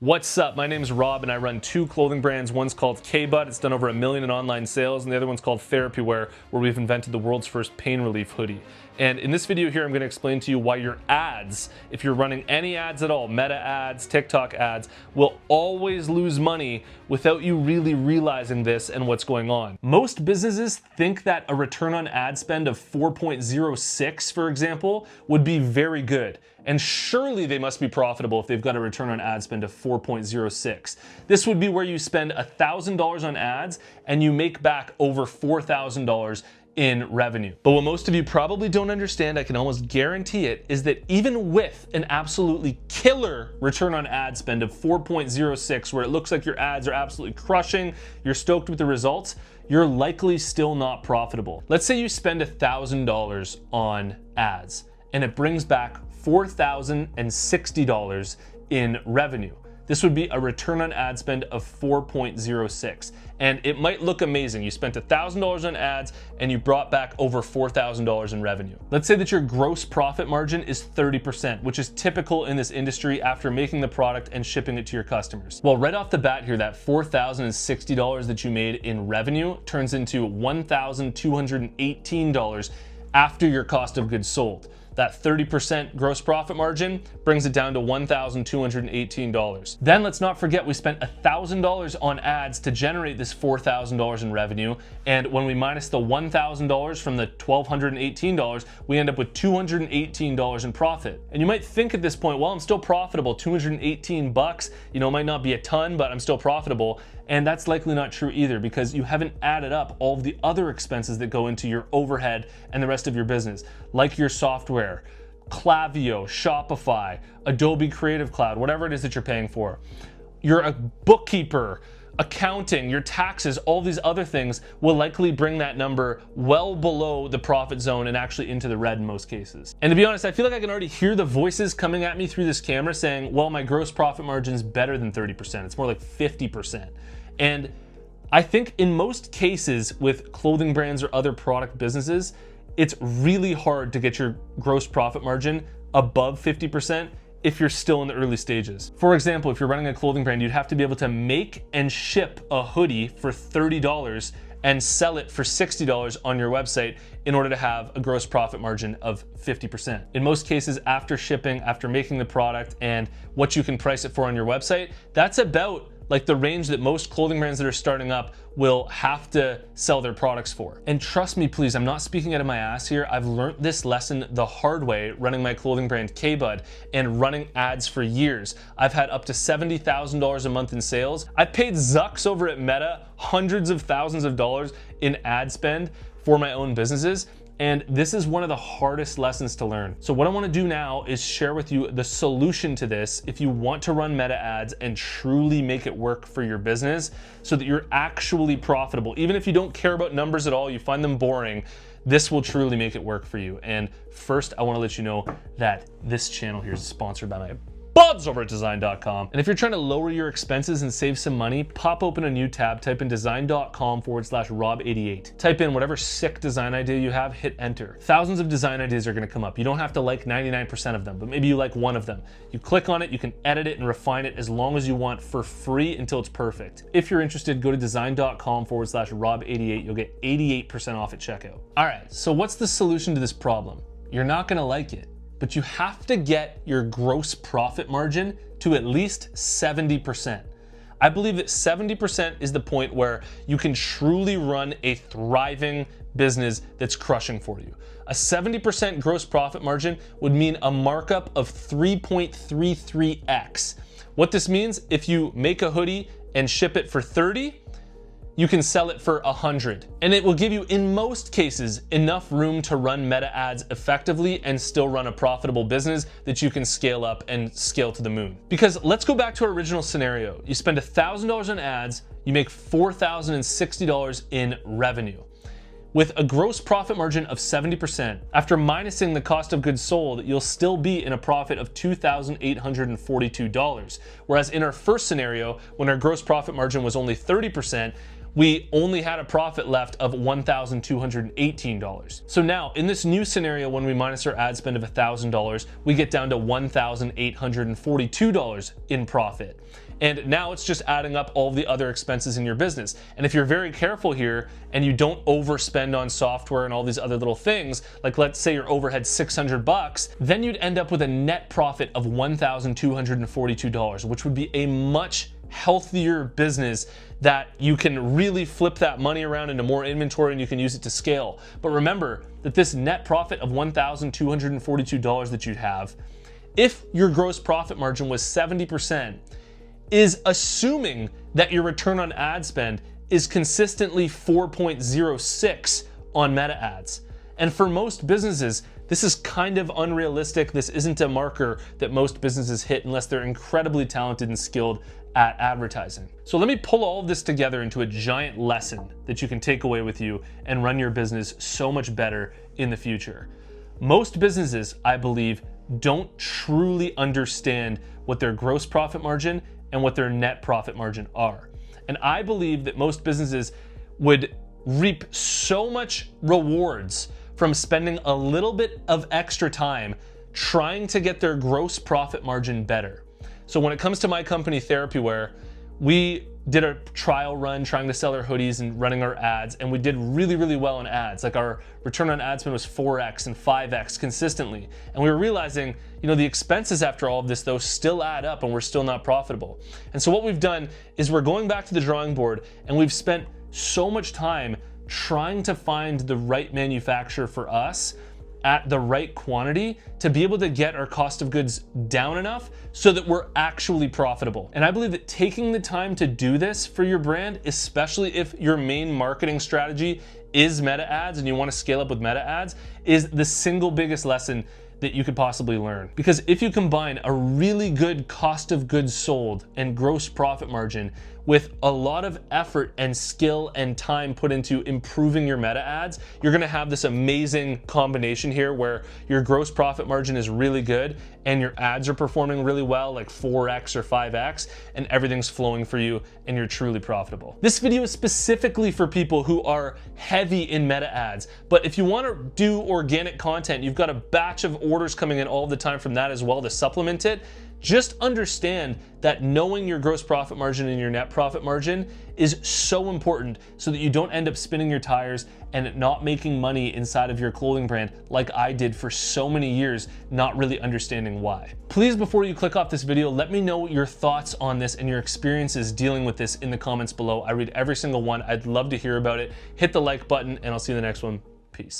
What's up? My name is Rob and I run two clothing brands. One's called K-Bud, it's done over $1 million in online sales, and the other one's called Therapy Wear, where we've invented the world's first pain relief hoodie. And in this video here, I'm going to explain to you why your ads, if you're running any ads at all, Meta ads, TikTok ads, will always lose money without you really realizing this and what's going on. Most businesses think that a return on ad spend of 4.06, for example, would be very good. And surely they must be profitable if they've got a return on ad spend of 4.06. This would be where you spend $1,000 on ads and you make back over $4,000 in revenue. But what most of you probably don't understand, I can almost guarantee it, is that even with an absolutely killer return on ad spend of 4.06, where it looks like your ads are absolutely crushing, you're stoked with the results, you're likely still not profitable. Let's say you spend $1,000 on ads and it brings back $4,060 in revenue. This would be a return on ad spend of 4.06. And it might look amazing. You spent $1,000 on ads and you brought back over $4,000 in revenue. Let's say that your gross profit margin is 30%, which is typical in this industry after making the product and shipping it to your customers. Well, right off the bat here, that $4,060 that you made in revenue turns into $1,218 after your cost of goods sold. That 30% gross profit margin brings it down to $1,218. Then let's not forget we spent $1,000 on ads to generate this $4,000 in revenue. And when we minus the $1,000 from the $1,218, we end up with $218 in profit. And you might think at this point, well, I'm still profitable, 218 bucks, it might not be a ton, but I'm still profitable. And that's likely not true either, because you haven't added up all of the other expenses that go into your overhead and the rest of your business, like your software, Klaviyo, Shopify, Adobe Creative Cloud, whatever it is that you're paying for. You're a bookkeeper, accounting, your taxes, all these other things will likely bring that number well below the profit zone and actually into the red in most cases. And to be honest, I feel like I can already hear the voices coming at me through this camera saying, well, my gross profit margin is better than 30%. It's more like 50%. And I think in most cases with clothing brands or other product businesses, it's really hard to get your gross profit margin above 50% if you're still in the early stages. For example, if you're running a clothing brand, you'd have to be able to make and ship a hoodie for $30 and sell it for $60 on your website in order to have a gross profit margin of 50%. In most cases, after shipping, after making the product and what you can price it for on your website, that's about like the range that most clothing brands that are starting up will have to sell their products for. And trust me, please, I'm not speaking out of my ass here. I've learned this lesson the hard way running my clothing brand K-Bud and running ads for years. I've had up to $70,000 a month in sales. I've paid Zucks over at Meta hundreds of thousands of dollars in ad spend for my own businesses. And this is one of the hardest lessons to learn. So what I want to do now is share with you the solution to this if you want to run Meta ads and truly make it work for your business so that you're actually profitable. Even if you don't care about numbers at all, you find them boring, this will truly make it work for you. And first, I want to let you know that this channel here is sponsored by my buds over at design.com. And if you're trying to lower your expenses and save some money, pop open a new tab, type in design.com/Rob88. Type in whatever sick design idea you have, hit enter. Thousands of design ideas are gonna come up. You don't have to like 99% of them, but maybe you like one of them. You click on it, you can edit it and refine it as long as you want for free until it's perfect. If you're interested, go to design.com/Rob88. You'll get 88% off at checkout. All right, so what's the solution to this problem? You're not gonna like it, but you have to get your gross profit margin to at least 70%. I believe that 70% is the point where you can truly run a thriving business that's crushing for you. A 70% gross profit margin would mean a markup of 3.33x. What this means, if you make a hoodie and ship it for 30, you can sell it for 100. And it will give you, in most cases, enough room to run Meta ads effectively and still run a profitable business that you can scale up and scale to the moon. Because let's go back to our original scenario. You spend $1,000 on ads, you make $4,060 in revenue. With a gross profit margin of 70%, after minusing the cost of goods sold, you'll still be in a profit of $2,842. Whereas in our first scenario, when our gross profit margin was only 30%, we only had a profit left of $1,218. So now in this new scenario, when we minus our ad spend of $1,000, we get down to $1,842 in profit. And now it's just adding up all the other expenses in your business. And if you're very careful here and you don't overspend on software and all these other little things, like let's say your overhead's $600, then you'd end up with a net profit of $1,242, which would be a much healthier business that you can really flip that money around into more inventory and you can use it to scale. But remember that this net profit of $1,242 that you'd have, if your gross profit margin was 70%, is assuming that your return on ad spend is consistently 4.06 on meta ads. And for most businesses, this is kind of unrealistic. This isn't a marker that most businesses hit unless they're incredibly talented and skilled at advertising. So let me pull all of this together into a giant lesson that you can take away with you and run your business so much better in the future. Most businesses, I believe, don't truly understand what their gross profit margin and what their net profit margin are. And I believe that most businesses would reap so much rewards from spending a little bit of extra time trying to get their gross profit margin better. So when it comes to my company, TherapyWare, we did a trial run trying to sell our hoodies and running our ads, and we did really, really well in ads. Like our return on ad spend was 4x and 5x consistently. And we were realizing, the expenses after all of this though still add up and we're still not profitable. And so what we've done is we're going back to the drawing board and we've spent so much time trying to find the right manufacturer for us at the right quantity to be able to get our cost of goods down enough so that we're actually profitable. And I believe that taking the time to do this for your brand, especially if your main marketing strategy is meta ads and you want to scale up with meta ads, is the single biggest lesson that you could possibly learn. Because if you combine a really good cost of goods sold and gross profit margin with a lot of effort and skill and time put into improving your meta ads, you're gonna have this amazing combination here where your gross profit margin is really good and your ads are performing really well, like 4x or 5x, and everything's flowing for you and you're truly profitable. This video is specifically for people who are heavy in meta ads, but if you wanna do organic content, you've got a batch of orders coming in all the time from that as well to supplement it. Just understand that knowing your gross profit margin and your net profit margin is so important so that you don't end up spinning your tires and not making money inside of your clothing brand like I did for so many years, not really understanding why. Please, before you click off this video, let me know your thoughts on this and your experiences dealing with this in the comments below. I read every single one. I'd love to hear about it. Hit the like button and I'll see you in the next one. Peace.